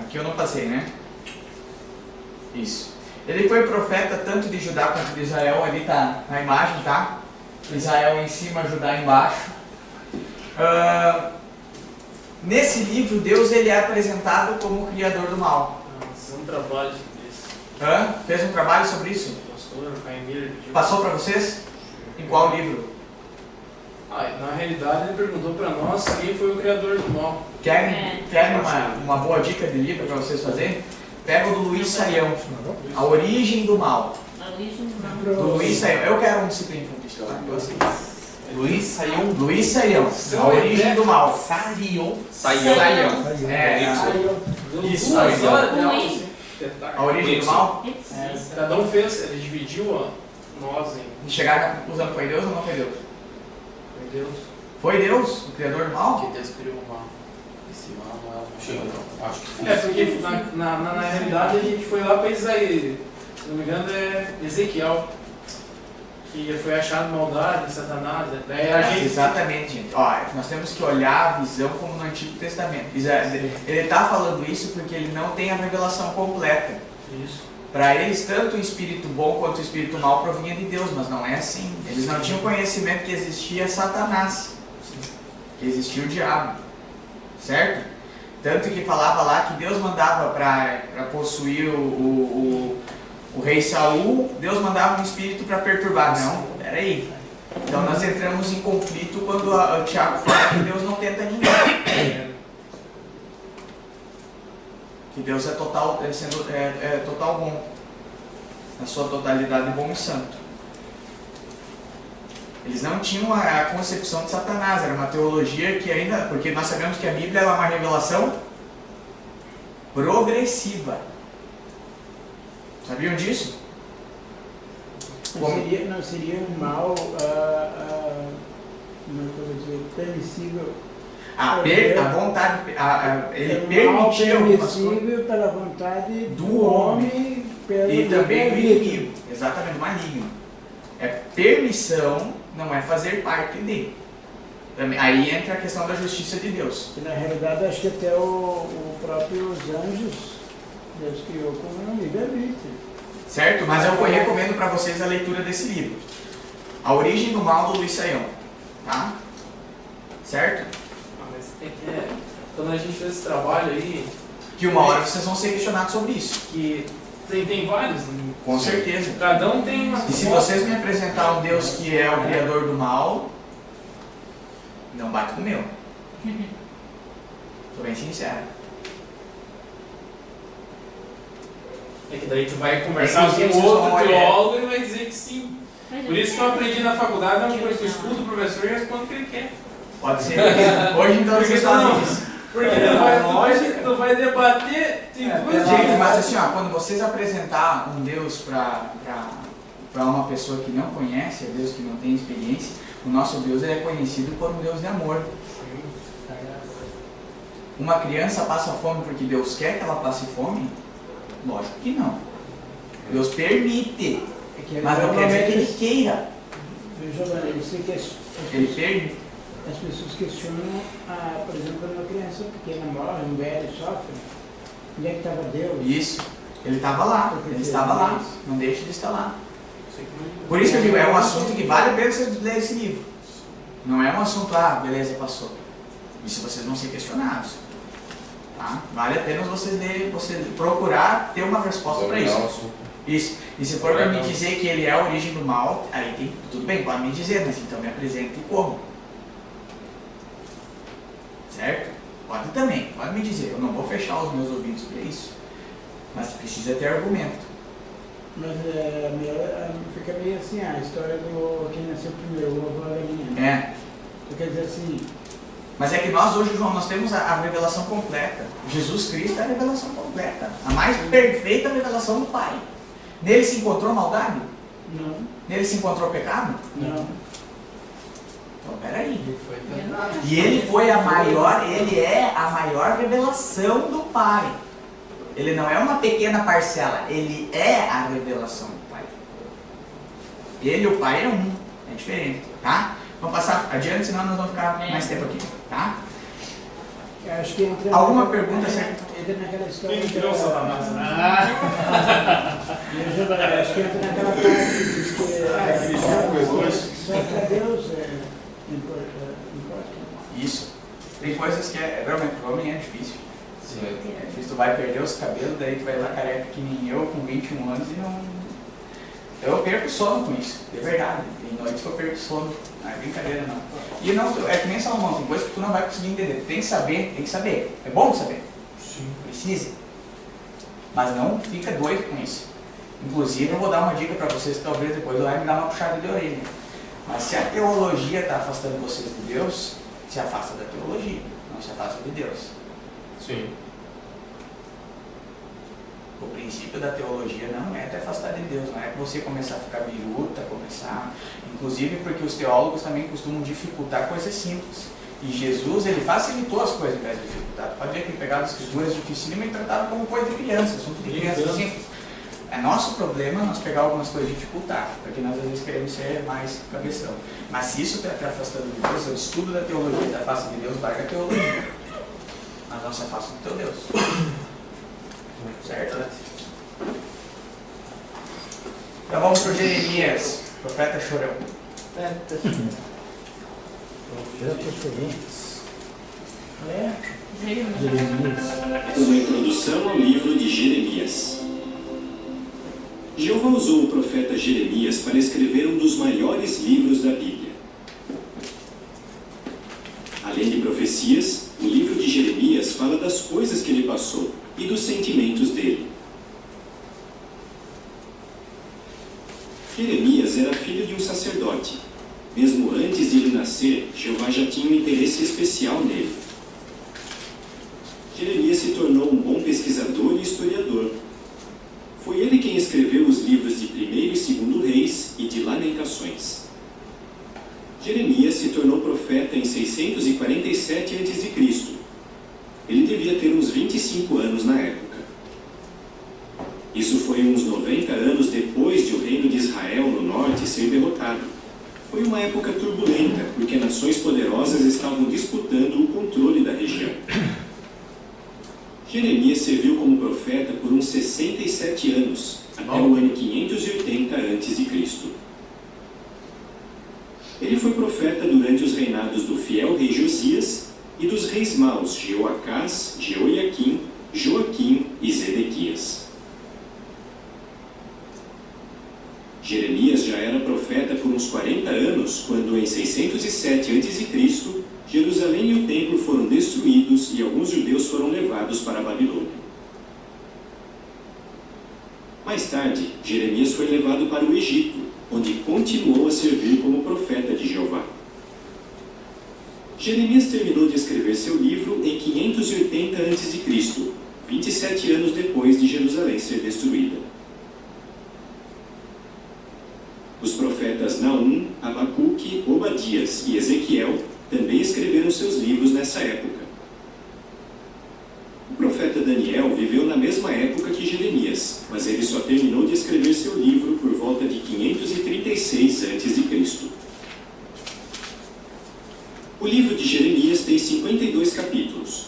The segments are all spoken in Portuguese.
Aqui eu não passei, né? Isso. Ele foi profeta tanto de Judá quanto de Israel. Ali está a imagem, tá? Israel em cima, Judá embaixo. Nesse livro, Deus ele é apresentado como o criador do mal. Fez um trabalho sobre isso. Fez um trabalho sobre isso? Pastor, Caimiro. Passou para vocês? Em qual livro? Na realidade, ele perguntou para nós quem foi o criador do mal. Querem uma boa dica de livro para vocês fazerem? Pega o do Luiz Saião, A Origem do Mal. Do Luiz Saião. Eu quero um disciplina infantil. Luiz Saião, A Origem do Mal. Saião. Isso. A Origem do Mal? Cada um fez, ele dividiu nós em... Chegaram usando foi Deus ou não foi Deus? Foi Deus. Foi Deus, o criador do mal? Que Deus criou o mal. Esse mal não é o chega, não. Acho que porque na realidade a gente foi lá para Isaías, se não me engano é Ezequiel, que foi achado maldade, Satanás. Daí a gente... Exatamente, gente. Nós temos que olhar a visão como no Antigo Testamento. Ele está falando isso porque ele não tem a revelação completa. Isso. Para eles, tanto o espírito bom quanto o espírito mal provinha de Deus, mas não é assim. Eles não tinham conhecimento que existia Satanás, que existia o diabo, certo? Tanto que falava lá que Deus mandava para possuir o rei Saul, Deus mandava um espírito para perturbar. Não, peraí. Então nós entramos em conflito quando o Tiago fala que Deus não tenta ninguém. Que Deus é total bom, na sua totalidade bom e santo. Eles não tinham a concepção de Satanás, era uma teologia que ainda, porque nós sabemos que a Bíblia é uma revelação progressiva. Sabiam disso? Não seria um mal, como é que eu vou dizer, permissível. A vontade, ele permitia algumas coisas pela vontade do homem e também do inimigo, exatamente, maligno. É permissão, não é fazer parte de. Aí entra a questão da justiça de Deus. E na realidade, acho que até os próprios anjos, Deus criou como um livre-arbítrio. Certo? Mas eu recomendo para vocês a leitura desse livro. A Origem do Mal, do Luiz Saião. Tá? Certo? Quando a gente fez esse trabalho aí... Que uma hora vocês vão ser questionados sobre isso. Que tem vários. Né? Com certeza. Cada um tem uma... E se vocês me apresentar um Deus que é o criador do mal, não bate com o meu. Tô bem sincero. É que daí tu vai conversar com outro teólogo e vai dizer que sim. Por isso que eu aprendi na faculdade, é uma coisa que eu escuto o professor e respondo o que ele quer. Pode ser. Hoje então vocês fazem isso. Porque tu vai debater, tem duas gente, mas assim, quando vocês apresentar um Deus para uma pessoa que não conhece, a Deus que não tem experiência, o nosso Deus é conhecido por um Deus de amor. Uma criança passa fome porque Deus quer que ela passe fome? Lógico que não. Deus permite, mas não quer dizer que Ele queira. Ele permite. As pessoas questionam, por exemplo, uma criança pequena morre, um velho sofre. Onde é que estava Deus? Isso. Ele estava lá. Ele estava lá. Não deixe de estar lá. Por isso que eu digo, é um assunto que vale a pena você ler esse livro. Não é um assunto, beleza, passou. Isso vocês vão ser questionados. Tá? Vale a pena você procurar ter uma resposta para isso. Isso. E se for para me dizer que ele é a origem do mal, aí tem, tudo bem, pode me dizer, mas então me apresente como. Certo? Pode também, pode me dizer. Eu não vou fechar os meus ouvidos para isso. Mas precisa ter argumento. Mas fica meio assim, a história do quem nasceu primeiro, o ovo ou a galinha. É. Quer dizer assim... Mas é que nós hoje, João, nós temos a revelação completa. Jesus Cristo é a revelação completa. A mais perfeita revelação do Pai. Nele se encontrou maldade? Não. Nele se encontrou pecado? Não. Então, peraí. E ele foi ele é a maior revelação do Pai. Ele não é uma pequena parcela, ele é a revelação do Pai. Ele e o Pai é um, é diferente, tá? Vamos passar adiante, senão nós vamos ficar mais tempo aqui, tá? Eu acho que entra Alguma pergunta, certo? Entra naquela história. Quem criou o Satanás? Eu acho que entra naquela parte que diz que só para Deus importa. Isso. Tem coisas que realmente para o homem é difícil. Sim. É difícil, tu vai perder os cabelos, daí tu vai estar careca que nem eu, com 21 anos e não... Eu perco sono com isso, de verdade. Tem noites que eu perco sono, não é brincadeira não. E não, é que nem Salomão, tem coisa que tu não vai conseguir entender. Tem que saber. É bom saber. Sim. Precisa. Mas não fica doido com isso. Inclusive, eu vou dar uma dica para vocês que talvez depois vai me dar uma puxada de orelha. Mas se a teologia está afastando vocês de Deus, se afasta da teologia, não se afasta de Deus. Sim. O princípio da teologia não é te afastar de Deus, não é você começar a ficar biruta, inclusive porque os teólogos também costumam dificultar coisas simples. E Jesus, ele facilitou as coisas em vez de dificultar. Pode ver que ele pegava as escrituras dificílimas e tratava como coisa de criança, assunto de criança simples. É nosso problema nós pegar algumas coisas e dificultar, porque nós às vezes queremos ser mais cabeção. Mas se isso está te afastando de Deus, o estudo da teologia te afasta de Deus, larga a teologia. Mas não se afasta do teu Deus. Certo? Então vamos para o Jeremias, profeta chorão. Uma introdução ao livro de Jeremias. Jeová usou o profeta Jeremias para escrever um dos maiores livros da Bíblia. Além de profecias, o livro de Jeremias fala das coisas que ele passou e dos sentimentos dele. Jeremias era filho de um sacerdote. Mesmo antes de ele nascer, Jeová já tinha um interesse especial nele. Jeremias se tornou um bom pesquisador e historiador. Foi ele quem escreveu os livros de 1º e 2º Reis e de Lamentações. Jeremias se tornou profeta em 647 a.C. Ele devia ter uns 25 anos na época. Isso foi uns 90 anos depois de o reino de Israel no norte ser derrotado. Foi uma época turbulenta, porque nações poderosas estavam disputando o controle da região. Jeremias serviu como profeta por uns 67 anos, até o ano 580 a.C. Ele foi profeta durante os reinados do fiel rei Josias e dos reis maus Jeoacás, Jeoiaquim, Joaquim e Zedequias. Jeremias já era profeta por uns 40 anos, quando em 607 a.C., Jerusalém e o templo foram destruídos e alguns judeus foram levados para a Babilônia. Mais tarde, Jeremias foi levado para o Egito, onde continuou a servir como profeta de Jeová. Jeremias terminou de escrever seu livro em 580 a.C., 27 anos depois de Jerusalém ser destruída. Os profetas Naum, Abacuque, Obadias e Ezequiel também escreveram seus livros nessa época. O profeta Daniel viveu na mesma época que Jeremias, mas ele só terminou de escrever seu livro por volta de 536 a.C. O livro de Jeremias tem 52 capítulos.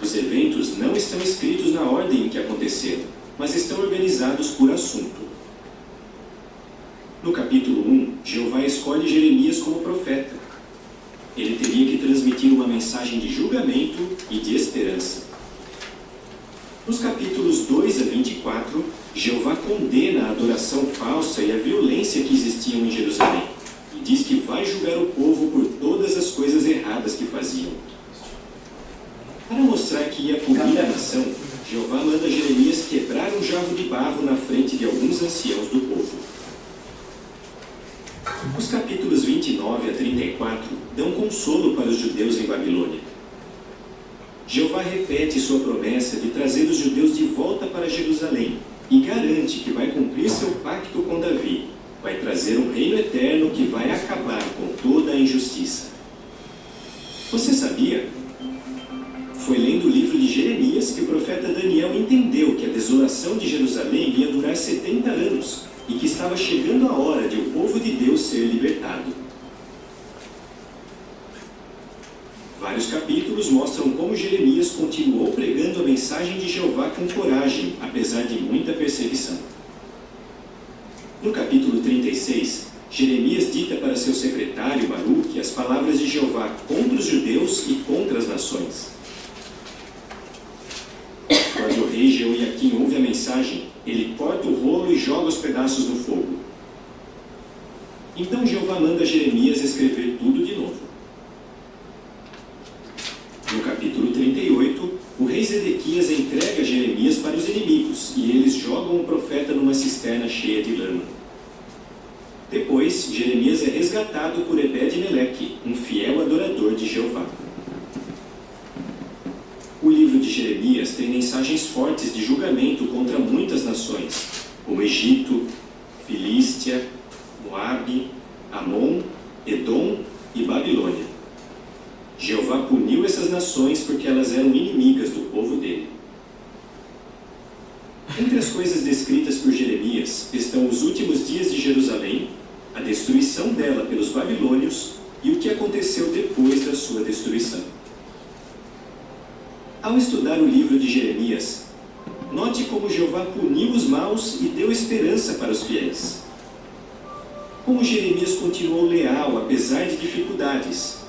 Os eventos não estão escritos na ordem em que aconteceram, mas estão organizados por assunto. No capítulo 1, Jeová escolhe Jeremias como profeta. Ele teria que transmitir uma mensagem de julgamento e de esperança. Nos capítulos 2 a 24, Jeová condena a adoração falsa e a violência que existiam em Jerusalém, e diz que vai julgar o povo por todas as coisas erradas que faziam. Para mostrar que ia punir a nação, Jeová manda Jeremias quebrar um jarro de barro na frente de alguns anciãos do povo. Os capítulos 29 a 34 dão consolo para os judeus em Babilônia. Jeová repete sua promessa de trazer os judeus de volta para Jerusalém e garante que vai cumprir seu pacto com Davi, vai trazer um reino eterno que vai acabar com toda a injustiça. Você sabia? Foi lendo o livro de Jeremias que o profeta Daniel entendeu que a desolação de Jerusalém ia durar 70 anos e que estava chegando a hora de o povo de Deus ser libertado. Vários capítulos mostram como Jeremias continuou pregando a mensagem de Jeová com coragem, apesar de muita perseguição. No capítulo 36, Jeremias dita para seu secretário Baruque as palavras de Jeová contra os judeus e contra as nações. Quando o rei Jeoiaquim ouve a mensagem, ele corta o rolo e joga os pedaços no fogo. Então Jeová manda Jeremias escrever tudo de novo. No capítulo 38, o rei Zedequias entrega Jeremias para os inimigos e eles jogam o profeta numa cisterna cheia de lama. Depois, Jeremias é resgatado por Ebed-Meleque, um fiel adorador de Jeová. O livro de Jeremias tem mensagens fortes de julgamento contra muitas nações, como Egito, Filístia, Moabe, Amon, Edom e Babilônia. Jeová puniu essas nações porque elas eram inimigas do povo dele. Entre as coisas descritas por Jeremias estão os últimos dias de Jerusalém, a destruição dela pelos babilônios e o que aconteceu depois da sua destruição. Ao estudar o livro de Jeremias, note como Jeová puniu os maus e deu esperança para os fiéis. Como Jeremias continuou leal apesar de dificuldades.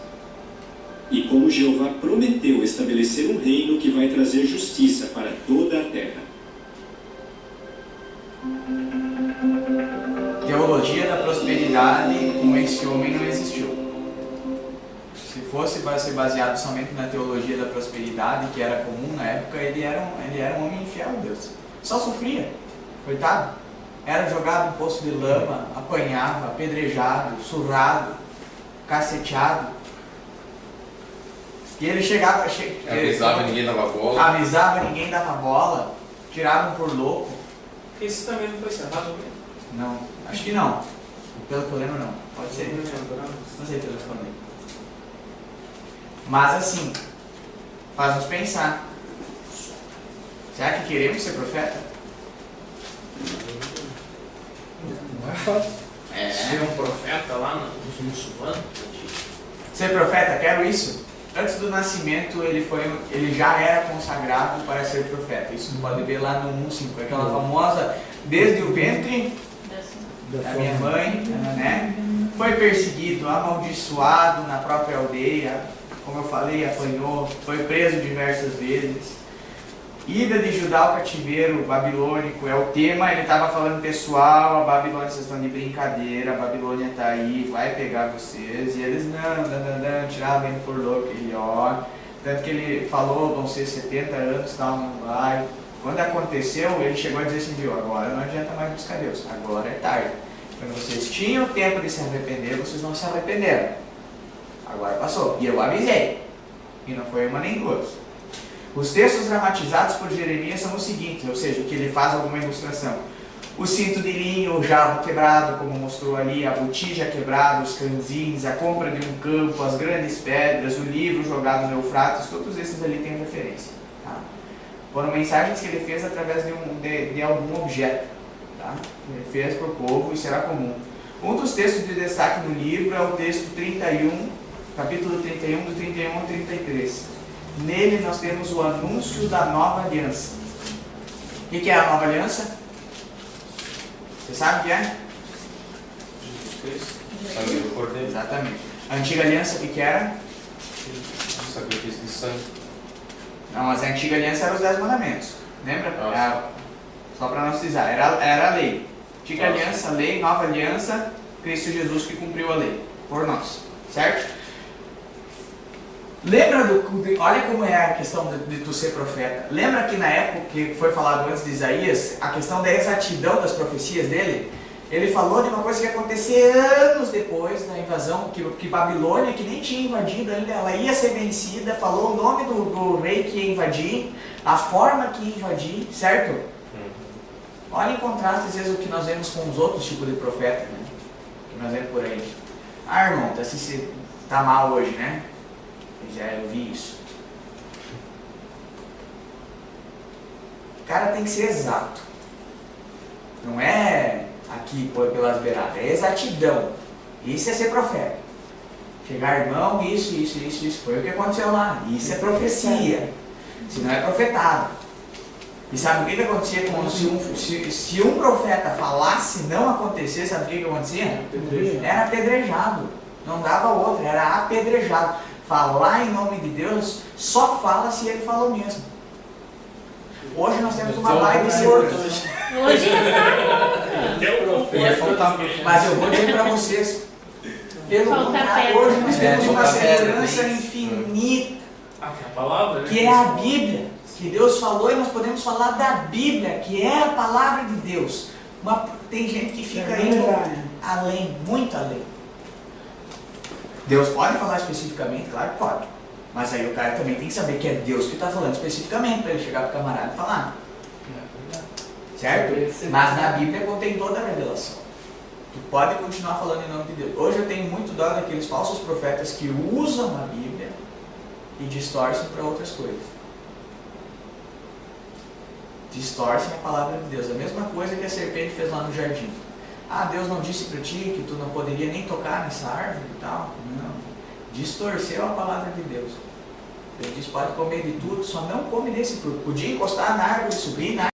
E como Jeová prometeu estabelecer um reino que vai trazer justiça para toda a terra. Teologia da prosperidade com esse homem não existiu. Se fosse ser baseado somente na teologia da prosperidade, que era comum na época, ele era um homem infiel a Deus. Só sofria, coitado. Era jogado em poço de lama, apanhava, apedrejado, surrado, caceteado. E ele chegava... Avisava, ninguém dava bola. Avisava, ninguém dava bola. Tiravam por louco. Esse também não foi encerrado mesmo? Não, acho que não. Pelo que eu lembro, não. Pode ser. Não sei pelo que eu lembro. Mas assim, faz-nos pensar. Será que queremos ser profeta? Não é fácil. Ser um profeta lá nos muçulmanos? Ser profeta, quero isso. Antes do nascimento, ele já era consagrado para ser profeta. Isso pode ver lá no 1:5, aquela famosa, desde o ventre da minha mãe, né? Foi perseguido, amaldiçoado na própria aldeia, como eu falei, apanhou, foi preso diversas vezes. Ida de Judá ao cativeiro babilônico é o tema. Ele estava falando, pessoal, a Babilônia, vocês estão de brincadeira, a Babilônia está aí, vai pegar vocês. E eles não, tiravam ele por louco, ele ó. Tanto que ele falou, vão ser 70 anos, tal, não vai. Quando aconteceu, ele chegou a dizer assim, viu, agora não adianta mais buscar Deus, agora é tarde. Quando vocês tinham tempo de se arrepender, vocês não se arrependeram. Agora passou. E eu avisei. E não foi uma nem duas. Os textos dramatizados por Jeremias são os seguintes, ou seja, que ele faz alguma ilustração. O cinto de linho, o jarro quebrado, como mostrou ali, a botija quebrada, os canzins, a compra de um campo, as grandes pedras, o livro jogado no Eufrates, todos esses ali têm referência. Tá? Foram mensagens que ele fez através de algum objeto. Tá? Ele fez para o povo e será comum. Um dos textos de destaque no livro é o texto 31, capítulo 31, do 31 ao 33. Nele nós temos o anúncio da nova aliança. O que é a nova aliança? Você sabe o que é? Jesus Cristo. Sangue do Cordeiro. Exatamente. A antiga aliança, o que era? Sacrifício de sangue. Não, mas a antiga aliança era os 10 mandamentos. Lembra? Nossa. Só para não precisar. Era a lei. Antiga aliança, lei, nova aliança, Cristo Jesus que cumpriu a lei por nós. Certo? Lembra olha como é a questão de tu ser profeta. Lembra que na época que foi falado antes de Isaías, a questão da exatidão das profecias dele? Ele falou de uma coisa que ia acontecer anos depois da invasão, que Babilônia, que nem tinha invadido ainda, ela ia ser vencida, falou o nome do rei que ia invadir, a forma que ia invadir, certo? Olha em contraste às vezes o que nós vemos com os outros tipos de profeta, né? Que nós vemos por aí. Ah, irmão, tá mal hoje, né? Já eu vi isso. O cara tem que ser exato. Não é aqui pelas beiradas, é exatidão. Isso é ser profeta. Chegar, irmão, isso. Foi o que aconteceu lá. Isso é profecia. Se não é profetado. E sabe o que acontecia se um profeta falasse não acontecer, sabe o que acontecia? Era apedrejado. Não dava outra, era apedrejado. Falar em nome de Deus, só fala se ele falou mesmo. Hoje nós temos uma live de outros. Hoje Ia faltar. Mas eu vou dizer para vocês, pelo Falta contrário, pedra. hoje nós temos uma Falta pedra, segurança né? infinita, Que é a palavra, né? que é a Bíblia, que Deus falou e nós podemos falar da Bíblia, que é a palavra de Deus. Tem gente que fica indo além, muito além. Deus pode falar especificamente? Claro que pode. Mas aí o cara também tem que saber que é Deus que está falando especificamente, para ele chegar para o camarada e falar. Certo? Mas na Bíblia contém toda a revelação. Tu pode continuar falando em nome de Deus. Hoje eu tenho muito dó daqueles falsos profetas que usam a Bíblia e distorcem para outras coisas. Distorcem a palavra de Deus. A mesma coisa que a serpente fez lá no jardim. Ah, Deus não disse para ti que tu não poderia nem tocar nessa árvore e tal? Não. Distorceu a palavra de Deus. Ele disse, pode comer de tudo, só não come desse fruto. Podia encostar na árvore, subir na